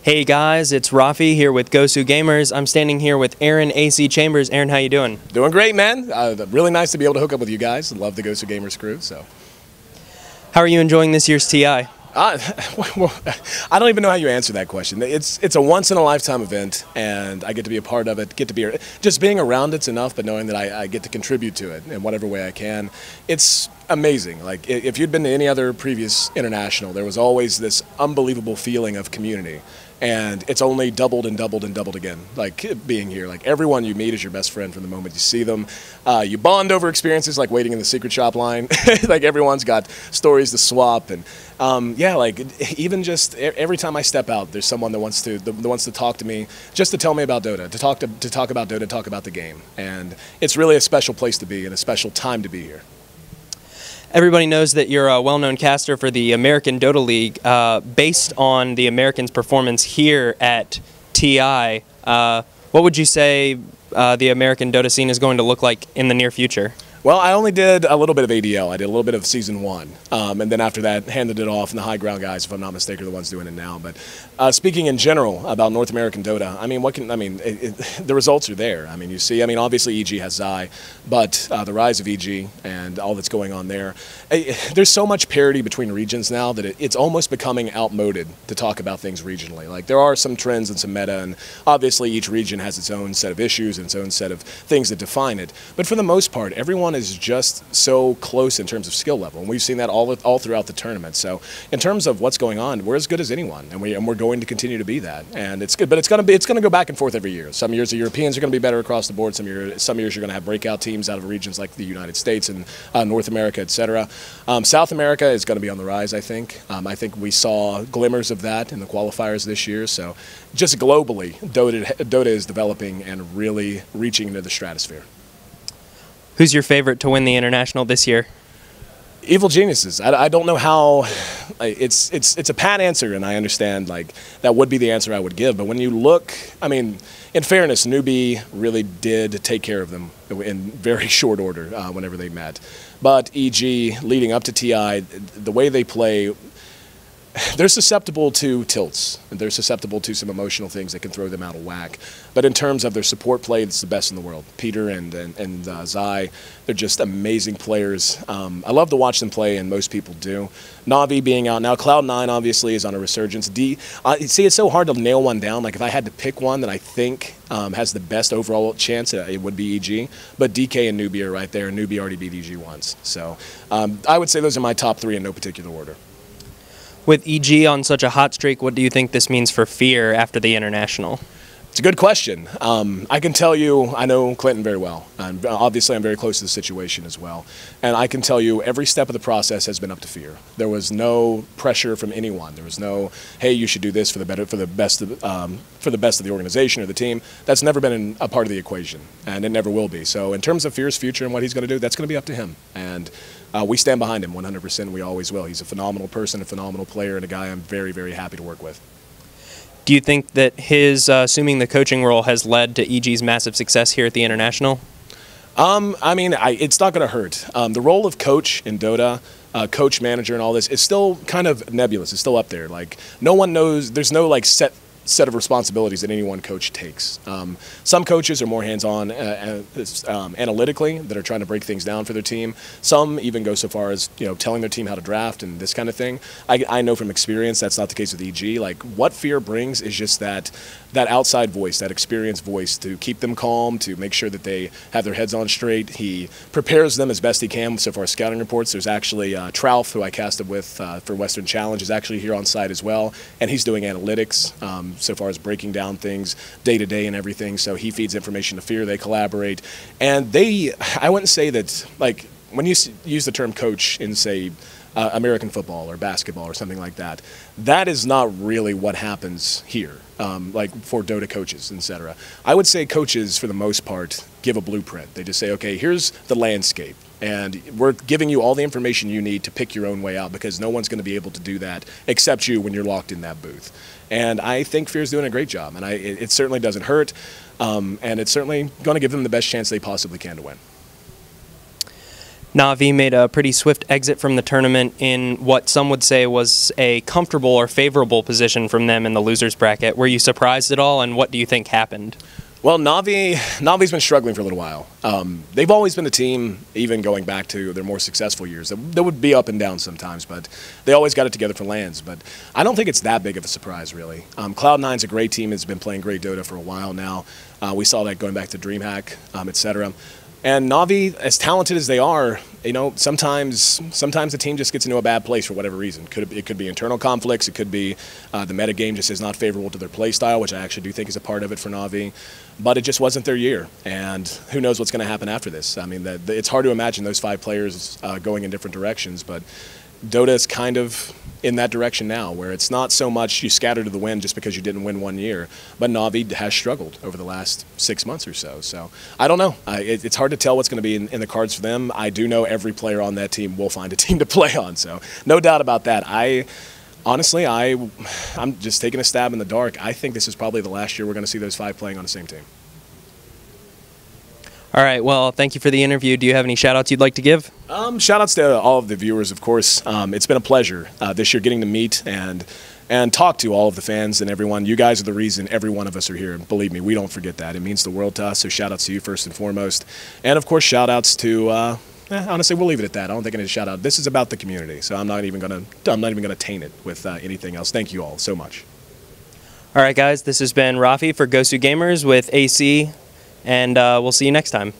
Hey guys, it's Rafi here with GosuGamers. I'm standing here with Aaron AC Chambers. Aaron, how you doing? Doing great, man. Really nice to be able to hook up with you guys. Love the GosuGamers crew. So, how are you enjoying this year's TI? well, I don't even know how you answer that question. It's a once in a lifetime event, and I get to be a part of it. Get to be just being around it's enough, but knowing that I get to contribute to it in whatever way I can, it's amazing. Like if you'd been to any other previous international, there was always this unbelievable feeling of community. And it's only doubled and doubled and doubled again, like being here. Like everyone you meet is your best friend from the moment you see them. You bond over experiences like waiting in the secret shop line. Like everyone's got stories to swap. And yeah, like even just every time I step out, there's someone that wants to talk to me, just to tell me about Dota, to talk about Dota, talk about the game. And it's really a special place to be and a special time to be here. Everybody knows that you're a well-known caster for the American Dota League. Based on the Americans' performance here at TI, what would you say the American Dota scene is going to look like in the near future? Well, I only did a little bit of ADL. I did a little bit of Season 1. And then after that, handed it off, and the high ground guys, if I'm not mistaken, are the ones doing it now. But speaking in general about North American Dota, I mean, the results are there. I mean, you see, obviously EG has Zai, but the rise of EG and all that's going on there, there's so much parity between regions now that it's almost becoming outmoded to talk about things regionally. Like, there are some trends and some meta, and obviously each region has its own set of issues and its own set of things that define it. But for the most part, everyone is just so close in terms of skill level, and we've seen that all throughout the tournament. So in terms of what's going on, we're as good as anyone, and we're going to continue to be that. And it's good, but it's going to go back and forth every year. Some years the Europeans are going to be better across the board. Some years you're going to have breakout teams out of regions like the United States and North America, etc. South America is going to be on the rise, I think. I think we saw glimmers of that in the qualifiers this year. So just globally, Dota is developing and really reaching into the stratosphere. Who's your favorite to win the international this year? Evil Geniuses. I don't know how. It's a pat answer, and I understand like that would be the answer I would give. But when you look, I mean, in fairness, Newbie really did take care of them in very short order whenever they met. But EG, leading up to TI, the way they play, they're susceptible to tilts. They're susceptible to some emotional things that can throw them out of whack. But in terms of their support play, it's the best in the world. Peter and Zai, they're just amazing players. I love to watch them play, and most people do. Navi being out now, Cloud9 obviously is on a resurgence. See, it's so hard to nail one down. Like if I had to pick one that I think has the best overall chance, it would be EG. But DK and Newbie are right there, and Newbie already beat EG once. So I would say those are my top three in no particular order. With EG on such a hot streak, what do you think this means for Fear after the international? It's a good question. I can tell you, I know Clinton very well, and obviously I'm very close to the situation as well. And I can tell you every step of the process has been up to Fear. There was no pressure from anyone. There was no, hey, you should do this for the best of the organization or the team. That's never been a part of the equation, and it never will be. So in terms of Fear's future and what he's going to do, that's going to be up to him. And we stand behind him 100%. We always will. He's a phenomenal person, a phenomenal player, and a guy I'm very, very happy to work with. Do you think that his assuming the coaching role has led to EG's massive success here at the international? I mean, it's not going to hurt. The role of coach in Dota, coach, manager, and all this is still kind of nebulous. It's still up there. Like no one knows. There's no like set of responsibilities that any one coach takes. Some coaches are more hands-on analytically, that are trying to break things down for their team. Some even go so far as telling their team how to draft and this kind of thing. I know from experience that's not the case with EG. Like what Fear brings is just that outside voice, that experienced voice to keep them calm, to make sure that they have their heads on straight. He prepares them as best he can so far as scouting reports. There's actually Trouf, who I casted with for Western Challenge, is actually here on site as well, and he's doing analytics. So far as breaking down things day to day and everything. So he feeds information to Fear, they collaborate. And I wouldn't say that, like, when you use the term coach in, say, American football or basketball or something like that, that is not really what happens here, like for Dota coaches, etc. I would say coaches, for the most part, give a blueprint. They just say, okay, here's the landscape, and we're giving you all the information you need to pick your own way out, because no one's going to be able to do that except you when you're locked in that booth. And I think Fear's doing a great job, and it certainly doesn't hurt, and it's certainly going to give them the best chance they possibly can to win. Na'Vi made a pretty swift exit from the tournament in what some would say was a comfortable or favorable position from them in the losers bracket. Were you surprised at all, and what do you think happened? Well, Na'Vi's been struggling for a little while. They've always been a team, even going back to their more successful years. They would be up and down sometimes, but they always got it together for lands. But I don't think it's that big of a surprise, really. Cloud9's a great team. It's been playing great Dota for a while now. We saw that going back to DreamHack, etc. And Na'Vi, as talented as they are, you know, sometimes the team just gets into a bad place for whatever reason. It could be internal conflicts. It could be the meta game just is not favorable to their play style, which I actually do think is a part of it for Na'Vi. But it just wasn't their year, and who knows what's going to happen after this. I mean, it's hard to imagine those 5 players going in different directions, but Dota is kind of in that direction now, where it's not so much you scatter to the wind just because you didn't win one year, but Na'Vi has struggled over the last 6 months or so. So I don't know. It's hard to tell what's going to be in the cards for them. I do know every player on that team will find a team to play on, so no doubt about that. Honestly, I'm just taking a stab in the dark. I think this is probably the last year we're going to see those 5 playing on the same team. All right, well, thank you for the interview. Do you have any shout-outs you'd like to give? Shout-outs to all of the viewers, of course. It's been a pleasure this year getting to meet and talk to all of the fans and everyone. You guys are the reason every one of us are here. Believe me, we don't forget that. It means the world to us, so shout-outs to you first and foremost. And, of course, shout-outs to... honestly, we'll leave it at that. I don't think I need to shout out. This is about the community, so I'm not even gonna taint it with anything else. Thank you all so much. All right, guys, this has been Rafi for GosuGamers with Ayesee, and we'll see you next time.